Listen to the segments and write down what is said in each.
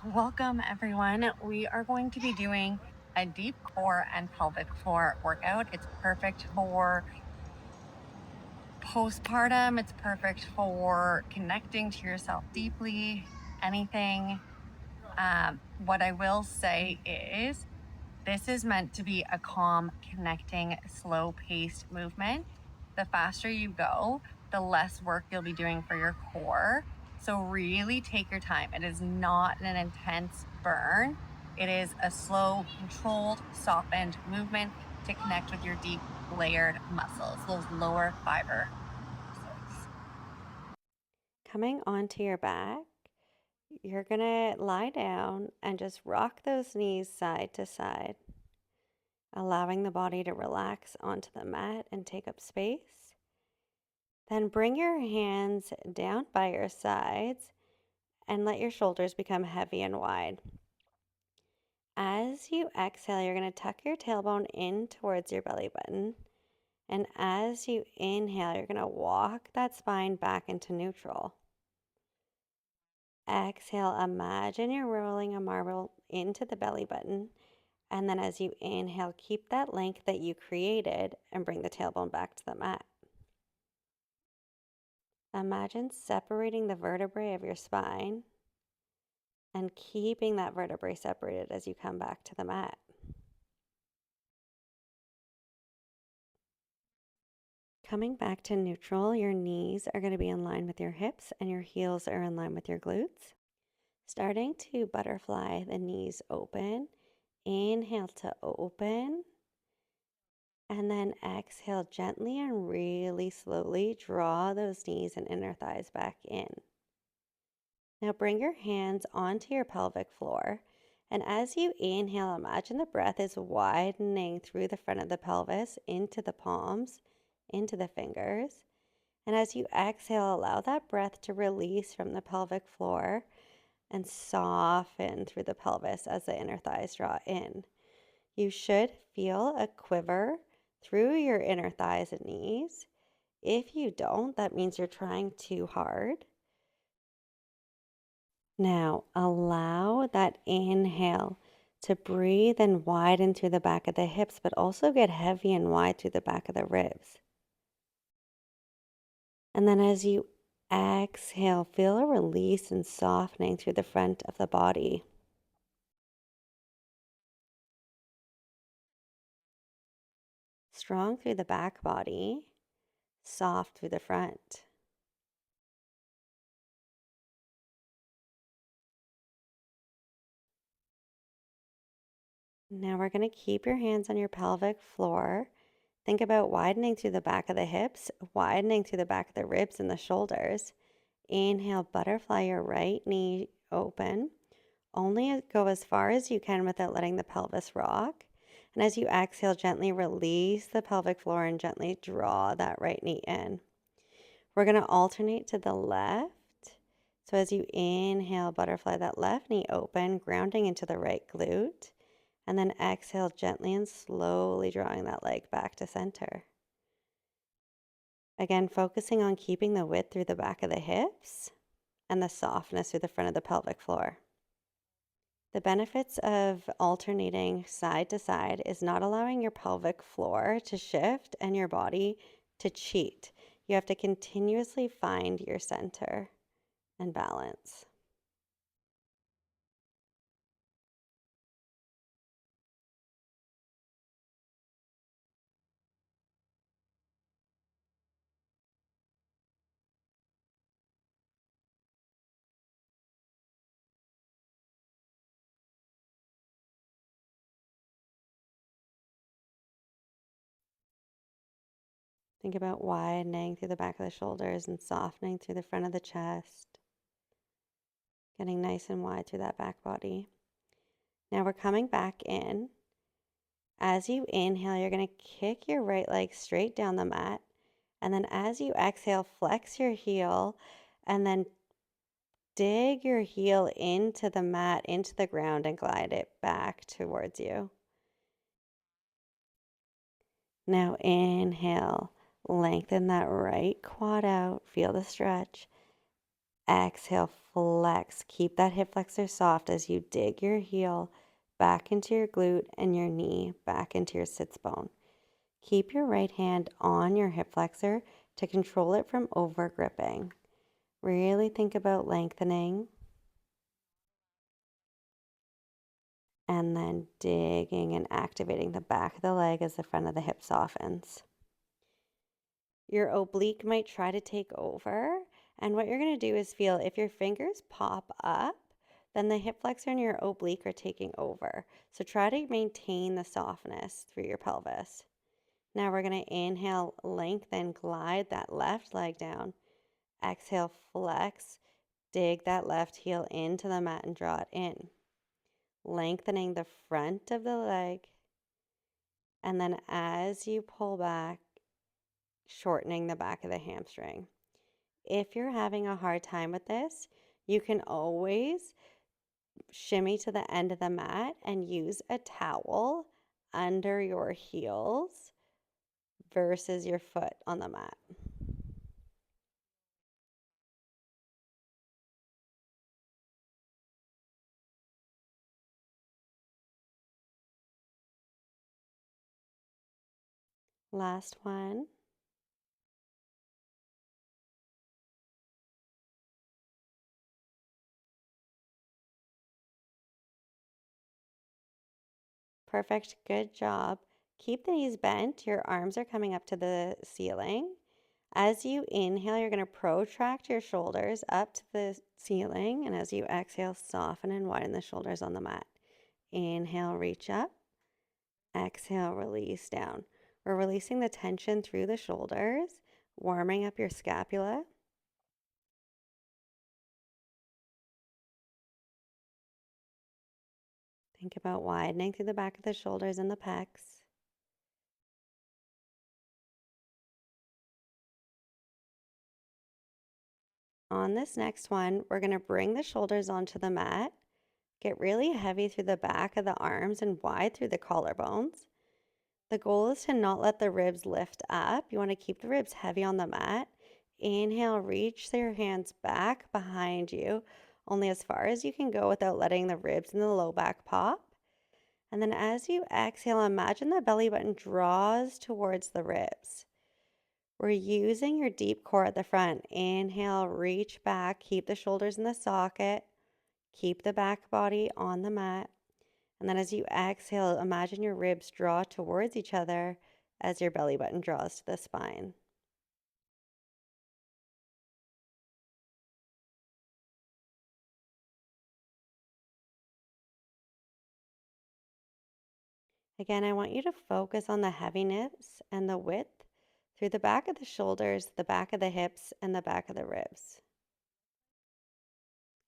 Welcome everyone. We are going to be doing a deep core and pelvic floor workout. It's perfect for postpartum, it's perfect for connecting to yourself deeply, anything. What I will say is, this is meant to be a calm, connecting, slow paced movement. The faster you go, the less work you'll be doing for your core. So, really take your time. It is not an intense burn, it is a slow, controlled, softened movement to connect with your deep, layered muscles, those lower fiber muscles. Coming onto your back, you're going to lie down and just rock those knees side to side, allowing the body to relax onto the mat and take up space. Then bring your hands down by your sides and let your shoulders become heavy and wide. As you exhale, you're going to tuck your tailbone in towards your belly button. And as you inhale, you're going to walk that spine back into neutral. Exhale, imagine you're rolling a marble into the belly button. And then as you inhale, keep that length that you created and bring the tailbone back to the mat. Imagine separating the vertebrae of your spine and keeping that vertebrae separated as you come back to the mat. Coming back to neutral, your knees are going to be in line with your hips and your heels are in line with your glutes. Starting to butterfly the knees open. Inhale to open. And then exhale gently and really slowly draw those knees and inner thighs back in. Now bring your hands onto your pelvic floor. And as you inhale, imagine the breath is widening through the front of the pelvis into the palms, into the fingers. And as you exhale, allow that breath to release from the pelvic floor and soften through the pelvis as the inner thighs draw in. You should feel a quiver through your inner thighs and knees. If you don't, that means you're trying too hard. Now, allow that inhale to breathe and widen through the back of the hips, but also get heavy and wide through the back of the ribs. And then as you exhale, feel a release and softening through the front of the body. Strong through the back body, soft through the front. Now we're going to keep your hands on your pelvic floor. Think about widening through the back of the hips, widening through the back of the ribs and the shoulders. Inhale, butterfly your right knee open. Only go as far as you can without letting the pelvis rock. And as you exhale, gently release the pelvic floor and gently draw that right knee in. We're going to alternate to the left. So as you inhale, butterfly that left knee open, grounding into the right glute. And then exhale gently and slowly drawing that leg back to center. Again, focusing on keeping the width through the back of the hips and the softness through the front of the pelvic floor. The benefits of alternating side to side is not allowing your pelvic floor to shift and your body to cheat. You have to continuously find your center and balance. Think about widening through the back of the shoulders and softening through the front of the chest, getting nice and wide through that back body. Now we're coming back in. As you inhale, you're going to kick your right leg straight down the mat. And then as you exhale, flex your heel and then dig your heel into the mat, into the ground, and glide it back towards you. Now inhale, lengthen that right quad out, feel the stretch. Exhale, flex. Keep that hip flexor soft as you dig your heel back into your glute and your knee back into your sits bone. Keep your right hand on your hip flexor to control it from over gripping. Really think about lengthening and then digging and activating the back of the leg as the front of the hip softens. Your oblique might try to take over, and what you're going to do is feel if your fingers pop up, then the hip flexor and your oblique are taking over. So try to maintain the softness through your pelvis. Now we're going to inhale, lengthen, glide that left leg down. Exhale, flex, dig that left heel into the mat and draw it in. Lengthening the front of the leg. And then as you pull back, shortening the back of the hamstring. If you're having a hard time with this, you can always shimmy to the end of the mat and use a towel under your heels versus your foot on the mat. Last one. Perfect. Good job. Keep the knees bent. Your arms are coming up to the ceiling. As you inhale, you're going to protract your shoulders up to the ceiling. And as you exhale, soften and widen the shoulders on the mat. Inhale, reach up. Exhale, release down. We're releasing the tension through the shoulders, warming up your scapula. Think about widening through the back of the shoulders and the pecs. On this next one, we're going to bring the shoulders onto the mat, get really heavy through the back of the arms and wide through the collarbones. The goal is to not let the ribs lift up. You want to keep the ribs heavy on the mat. Inhale, reach your hands back behind you, only as far as you can go without letting the ribs in the low back pop. And then as you exhale, imagine the belly button draws towards the ribs. We're using your deep core at the front. Inhale, reach back, keep the shoulders in the socket, keep the back body on the mat. And then as you exhale, imagine your ribs draw towards each other as your belly button draws to the spine. Again, I want you to focus on the heaviness and the width through the back of the shoulders, the back of the hips, and the back of the ribs.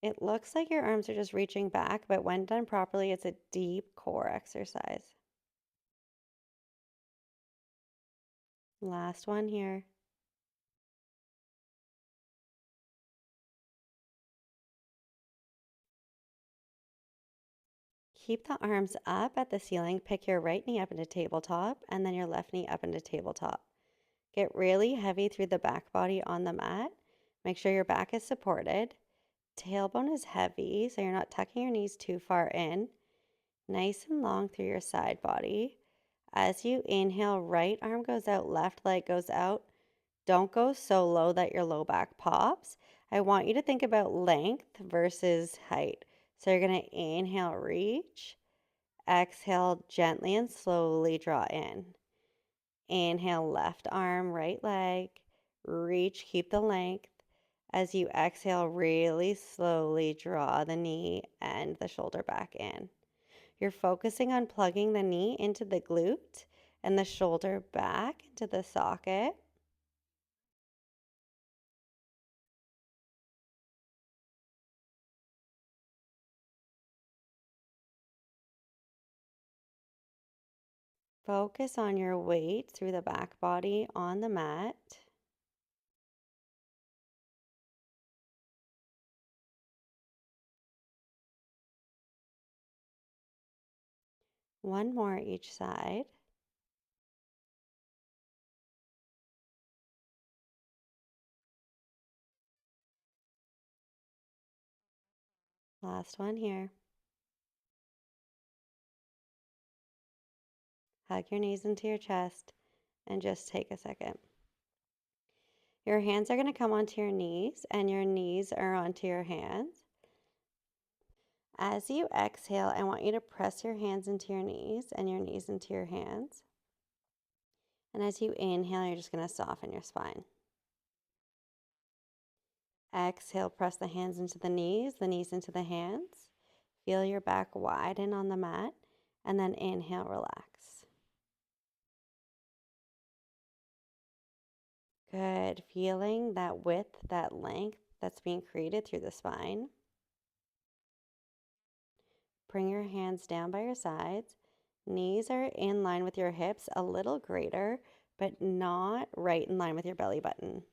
It looks like your arms are just reaching back, but when done properly, it's a deep core exercise. Last one here. Keep the arms up at the ceiling. Pick your right knee up into tabletop and then your left knee up into tabletop. Get really heavy through the back body on the mat. Make sure your back is supported. Tailbone is heavy, so you're not tucking your knees too far in. Nice and long through your side body. As you inhale, right arm goes out, left leg goes out. Don't go so low that your low back pops. I want you to think about length versus height. So you're going to inhale, reach. Exhale, gently and slowly draw in. Inhale, left arm, right leg. Reach, keep the length. As you exhale, really slowly draw the knee and the shoulder back in. You're focusing on plugging the knee into the glute and the shoulder back into the socket. Focus on your weight through the back body on the mat. One more each side. Last one here. Hug your knees into your chest and just take a second. Your hands are going to come onto your knees and your knees are onto your hands. As you exhale, I want you to press your hands into your knees and your knees into your hands. And as you inhale, you're just going to soften your spine. Exhale, press the hands into the knees into the hands. Feel your back widen on the mat. And then inhale, relax. Good. Feeling that width, that length that's being created through the spine. Bring your hands down by your sides. Knees are in line with your hips, a little greater, but not right in line with your belly button.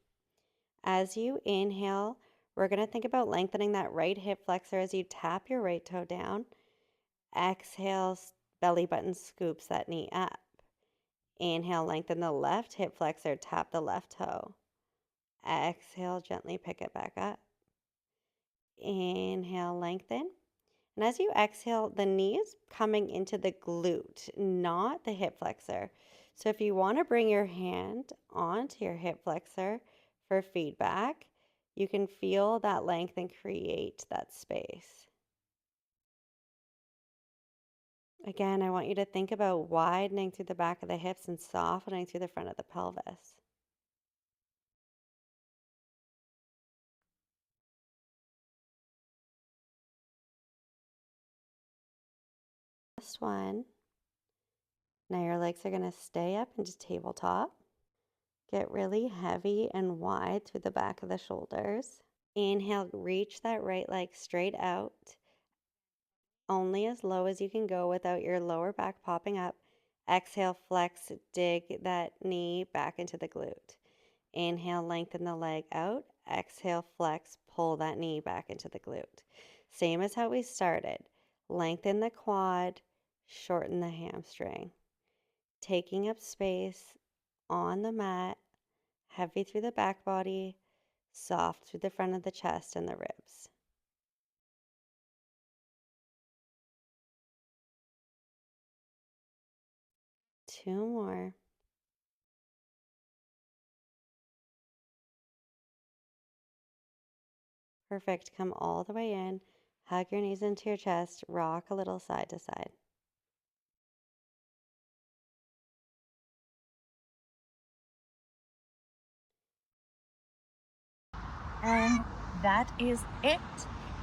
As you inhale, we're going to think about lengthening that right hip flexor as you tap your right toe down. Exhale, belly button scoops that knee up. Inhale, lengthen the left hip flexor, tap the left toe. Exhale, gently pick it back up. Inhale, lengthen. And as you exhale, the knee is coming into the glute, not the hip flexor. So if you want to bring your hand onto your hip flexor for feedback, you can feel that length and create that space. Again, I want you to think about widening through the back of the hips and softening through the front of the pelvis. Last one. Now your legs are going to stay up into tabletop. Get really heavy and wide through the back of the shoulders. Inhale, reach that right leg straight out, only as low as you can go without your lower back popping up. Exhale, flex, dig that knee back into the glute. Inhale, lengthen the leg out. Exhale, flex, pull that knee back into the glute. Same as how we started. Lengthen the quad, shorten the hamstring. Taking up space on the mat, heavy through the back body, soft through the front of the chest and the ribs. Two more. Perfect. Come all the way in. Hug your knees into your chest. Rock a little side to side. And that is it.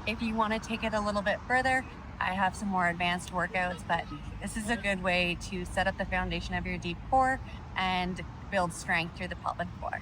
If you want to take it a little bit further, I have some more advanced workouts, but this is a good way to set up the foundation of your deep core and build strength through the pelvic floor.